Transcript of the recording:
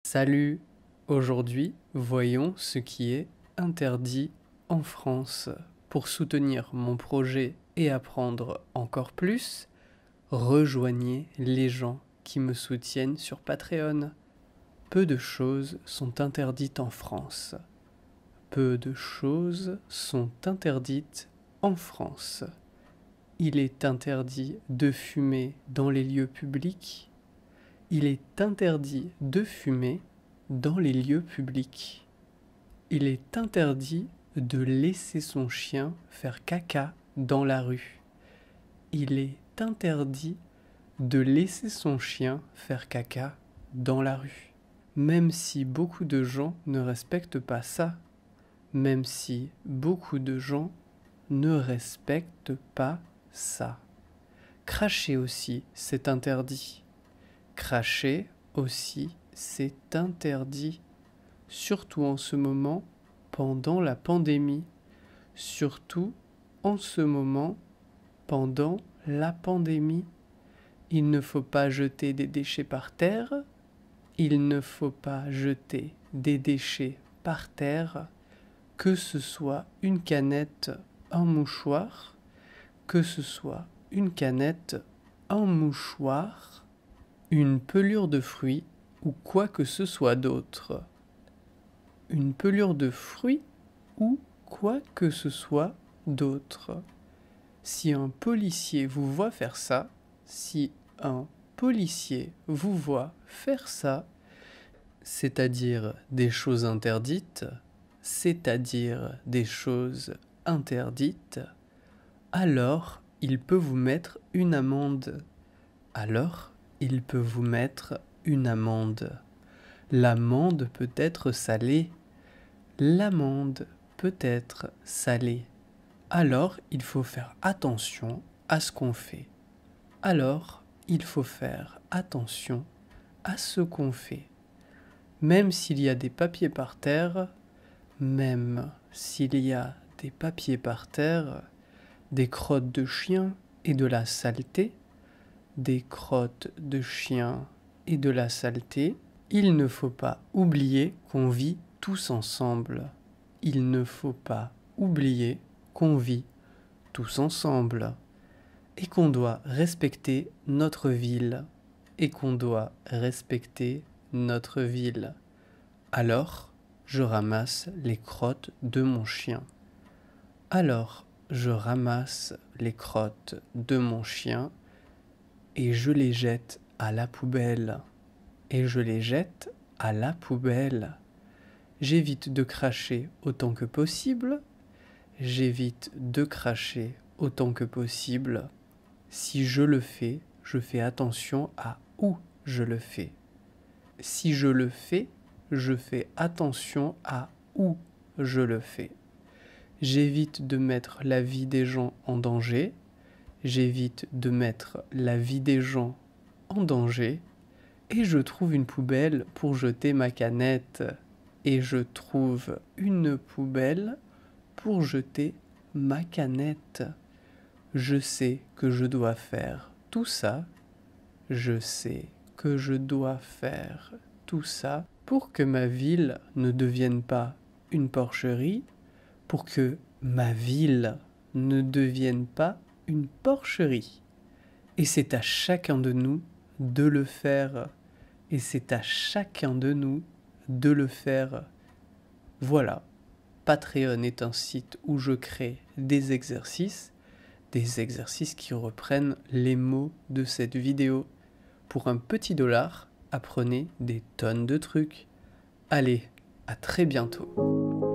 Salut! Aujourd'hui, voyons ce qui est interdit en France. Pour soutenir mon projet et apprendre encore plus, rejoignez les gens qui me soutiennent sur Patreon. Peu de choses sont interdites en France. Peu de choses sont interdites en France. Il est interdit de fumer dans les lieux publics. Il est interdit de fumer dans les lieux publics. Il est interdit de laisser son chien faire caca dans la rue. Il est interdit de laisser son chien faire caca dans la rue. Même si beaucoup de gens ne respectent pas ça, même si beaucoup de gens ne respectent pas ça. Cracher aussi, c'est interdit. Cracher aussi, c'est interdit. Surtout en ce moment, pendant la pandémie. Surtout en ce moment, pendant la pandémie. Il ne faut pas jeter des déchets par terre. Il ne faut pas jeter des déchets par terre. Que ce soit une canette, un mouchoir. Que ce soit une canette, un mouchoir, une pelure de fruits ou quoi que ce soit d'autre. Une pelure de fruits ou quoi que ce soit d'autre. Si un policier vous voit faire ça, si un policier vous voit faire ça, c'est-à-dire des choses interdites, c'est-à-dire des choses interdites, alors il peut vous mettre une amende. Alors il peut vous mettre une amende. L'amende peut être salée. L'amende peut être salée. Alors il faut faire attention à ce qu'on fait. Alors il faut faire attention à ce qu'on fait. Même s'il y a des papiers par terre, même s'il y a des papiers par terre, des crottes de chiens et de la saleté, des crottes de chiens et de la saleté, il ne faut pas oublier qu'on vit tous ensemble. Il ne faut pas oublier qu'on vit tous ensemble et qu'on doit respecter notre ville et qu'on doit respecter notre ville. Alors, je ramasse les crottes de mon chien. Alors, je ramasse les crottes de mon chien et je les jette à la poubelle. Et je les jette à la poubelle. J'évite de cracher autant que possible. J'évite de cracher autant que possible. Si je le fais, je fais attention à où je le fais. Si je le fais, je fais attention à où je le fais. J'évite de mettre la vie des gens en danger. J'évite de mettre la vie des gens en danger. Et je trouve une poubelle pour jeter ma canette. Et je trouve une poubelle pour jeter ma canette. Je sais que je dois faire tout ça. Je sais que je dois faire tout ça pour que ma ville ne devienne pas une porcherie, pour que ma ville ne devienne pas une porcherie. Et c'est à chacun de nous de le faire. Et c'est à chacun de nous de le faire. Voilà, Patreon est un site où je crée des exercices qui reprennent les mots de cette vidéo. Pour un petit dollar, apprenez des tonnes de trucs. Allez, à très bientôt.